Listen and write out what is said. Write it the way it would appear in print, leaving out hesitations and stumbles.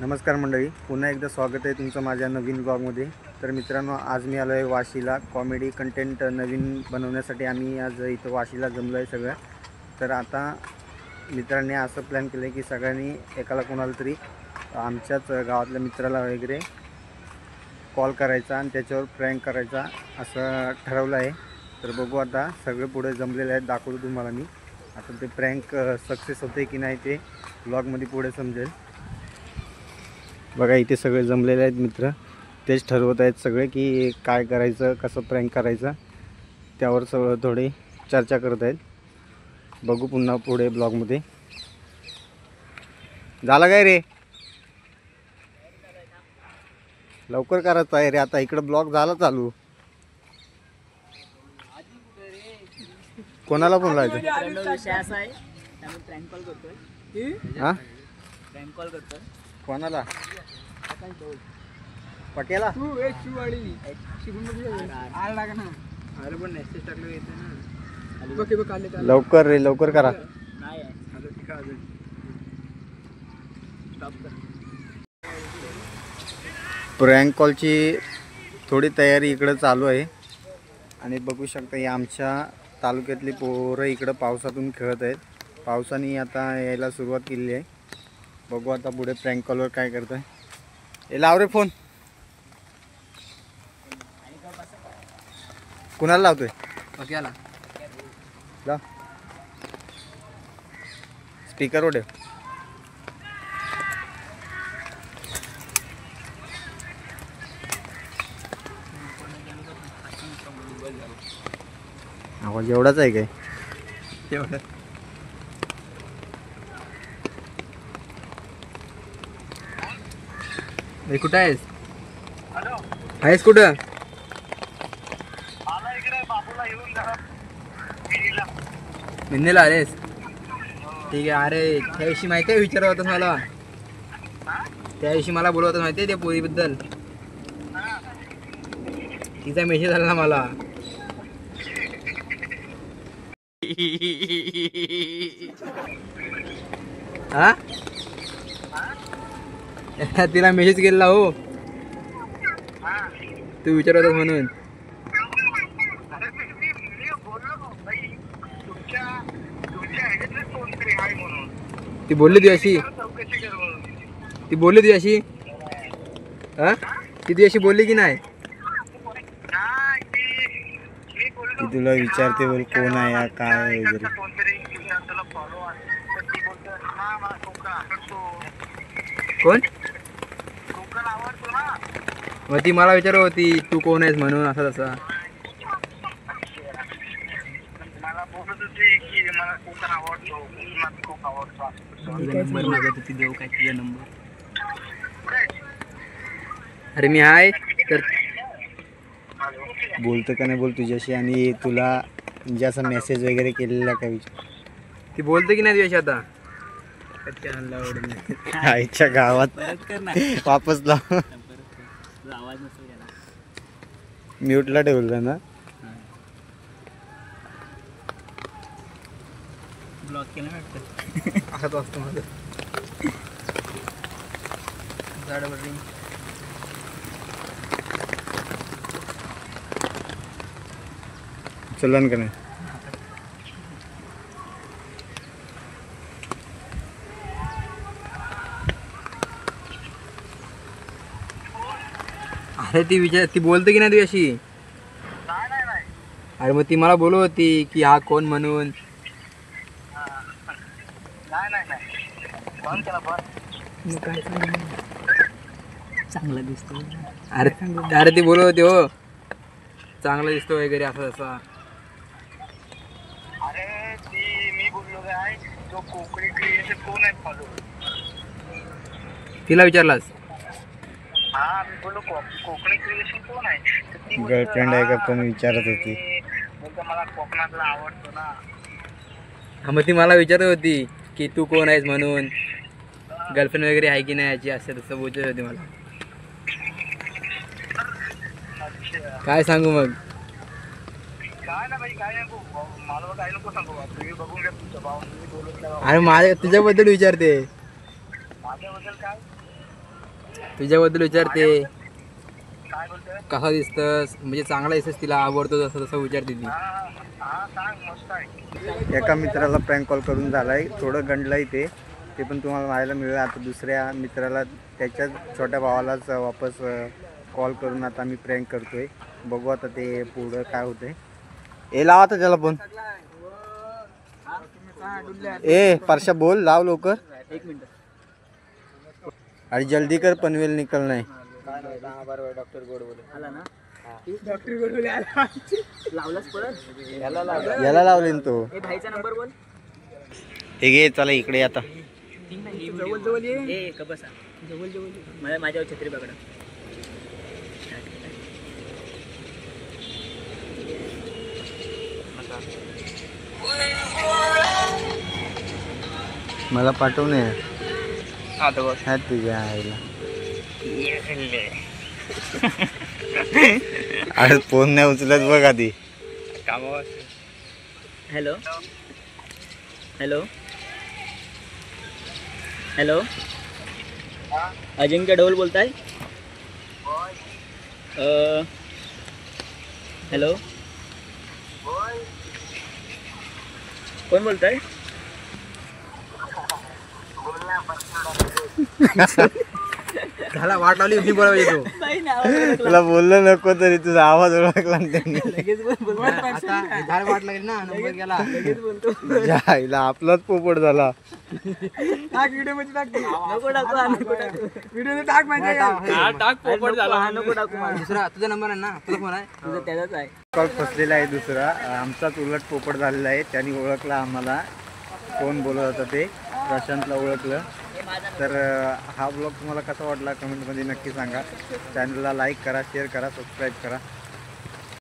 नमस्कार मंडळी, पुन्हा एकदा स्वागत आहे तुमचं माझ्या नवीन ब्लॉगमध्ये. तर मित्रांनो, आज मी आलो आहे वाशीला. कॉमेडी कंटेंट नवीन बनवण्यासाठी आम्ही आज इथं वाशीला जमलो आहे सगळं. तर आता मित्रांनी असं प्लॅन केलं आहे की सगळ्यांनी एकाला कोणाला तरी आमच्याच गावातल्या मित्राला वगैरे कॉल करायचा आणि त्याच्यावर प्रँक करायचा असं ठरवलं आहे. तर बघू आता, सगळे पुढे जमलेले आहेत, दाखवतो तुम्हाला मी. आता ते प्रँक सक्सेस होते की नाही ते ब्लॉगमध्ये पुढे समजेल. बघा, इथे सगळे जमलेले आहेत मित्र. तेच ठरवत आहेत सगळे की काय करायचं, कसं प्रँक करायचं, त्यावर सगळं थोडी चर्चा करत आहेत. बघू पुन्हा पुढे ब्लॉगमध्ये. झालं काय रे? लवकर करायचं आहे रे, आता इकडं ब्लॉग झाला चालू. कोणाला फोन लावायचं? हां, कोणाला? पटेला? लवकर रे, लवकर करा. प्रँक कॉलची थोडी तयारी इकडं चालू आहे. आणि बघू शकता, ही आमच्या तालुक्यातली पोरं इकडं पावसातून खेळत आहेत. पावसाने आता यायला सुरुवात केली आहे. बघू आता पुढे प्रँक कॉलवर काय करतोय. हे लाव रे फोन. कुणाला लावतोय? पक्याला लाव. स्पीकरवर ठेव. आवाज एवढाच आहे काय? तेवढं कुठं आहेस? आहेस कुठं? मिन्नीला आलेस? ठीक आहे. अरे त्याविषयी माहिती आहे, विचारत होतास मला. त्याविषयी मला बोलत होतास माहिती आहे त्या पोरीबद्दल. तिचा मेसेज आला ना मला. हा, तिला मेसेज केला हो, तू विचारत होतास म्हणून. ती बोलली ती अशी, हा, ती तुझ्याशी बोलली की नाही? ती तुला विचारते बोल कोण आहे या काय वगैरे. कोण? मग ती मला विचारत होती तू कोण आहेस म्हणून, असं तसा. नंबर मागत होती, देऊ काय तुझा नंबर? अरे मी आहे तर बोलतं का नाही बोल तुझ्याशी. आणि तुला म्हणजे असं मेसेज वगैरे केलेला का विचार. ती बोलते की नाही तुझ्याशी आता? आईच्या गावात वापस लाव. म्यूटला ठेवलं ना. ब्लॉक केलं वाटतं. असंच असतं माझं. चलन का नाही? अरे ती बोलते की नाही तुझ्याशी? अरे मग ती मला बोलत होती की हा कोण म्हणून. चांगला दिसतो. अरे ती बोलत होती हो, चांगला दिसतो वगैरे असं तसा. अरे ती मी बोललो काय, तो कोकणी क्रिएशन कोण आहे फॉलो? तिला विचारलास? हा, मी बोललो कोकणी क्रिएशन कोण आहे? तर ती बोलते, गर्लफ्रेंड आहे का पण विचारत होती. बोलतो मला कोकणातला आवडतो ना. हा, मग ती मला विचारत होती की तू कोण आहेस म्हणून, गर्लफ्रेंड वगैरे आहे की नाही याची, असं तसं बोलत होती मला. काय सांगू मग? काय ना भाई, काय नको मला काय नको सांगू. तुम्ही बघून घ्या तुमचा भाव, तुम्ही बोलत नाही. अरे माझ्या तुझ्याबद्दल विचारते. माझ्याबद्दल काय? तुझ्याबद्दल विचारते काय बोलतोय? कसा दिसतस, म्हणजे चांगला दिसतस, तिला आवडतो तसं तसं विचारते ती. हा सांग, मस्त आहे. एका मित्राला प्रँक कॉल करून झालाय, थोडं गंडलंय ते पण तुम्हाला पाहायला मिळेल. आता दुसऱ्या मित्राला त्याच्या छोट्या भावालाच वापस कॉल करून आता आम्ही प्रँक करतोय. बघू आता ते पुढं काय होतंय. ए लाव आता त्याला फोन. ए परशा बोल, लाव लवकर. 1 मिनिट. अरे जल्दी कर, पनवेल निकल नाही. डॉक्टर गोड बोले आला ना. डॉक्टर गोड बोले आला. लावलाच परत याला लावले ना तो. भाईचा नंबर बोल. हे घे, चला इकडे आता. जवळ जवळ ये. बसा जवळ जवळ मला माझ्यावर छत्री पकडा. मला पाठवू नये. आता बस. हा तुझ्या आईला. अरे फोन नाही उचलत बघ आधी. कामावर. हॅलो हॅलो हॅलो अजिंक्य ढोल बोलताय. हॅलो कोण बोलताय. झाला वाट लावली मी बोलायला येतो. तुला बोललं नको तरी तुझा आवाज ओळखला ना त्यांनी. आता वाट लागेल ना नंबर गेला लगेच बोलतो. ज्या आईला आपलाच पोपट झाला. टाक व्हिडिओ मध्ये टाक. नको टाकू व्हिडिओ टाक म्हणजे टाक पोपट झाला. नको टाकू. दुसरा तुझा नंबर आहे ना, तुझा फोन आहे, तुझा त्याचाच आहे. कॉल फसलेला आहे दुसरा. आमचाच उलट पोपट झालेला आहे. त्यांनी ओळखला आम्हाला, कोण बोलत होता ते. प्रशांतला ओळखलं. तर हा ब्लॉग तुम्हाला कसा वाटला कमेंटमध्ये नक्की सांगा. चॅनलला लाईक करा, शेअर करा, सबस्क्राईब करा.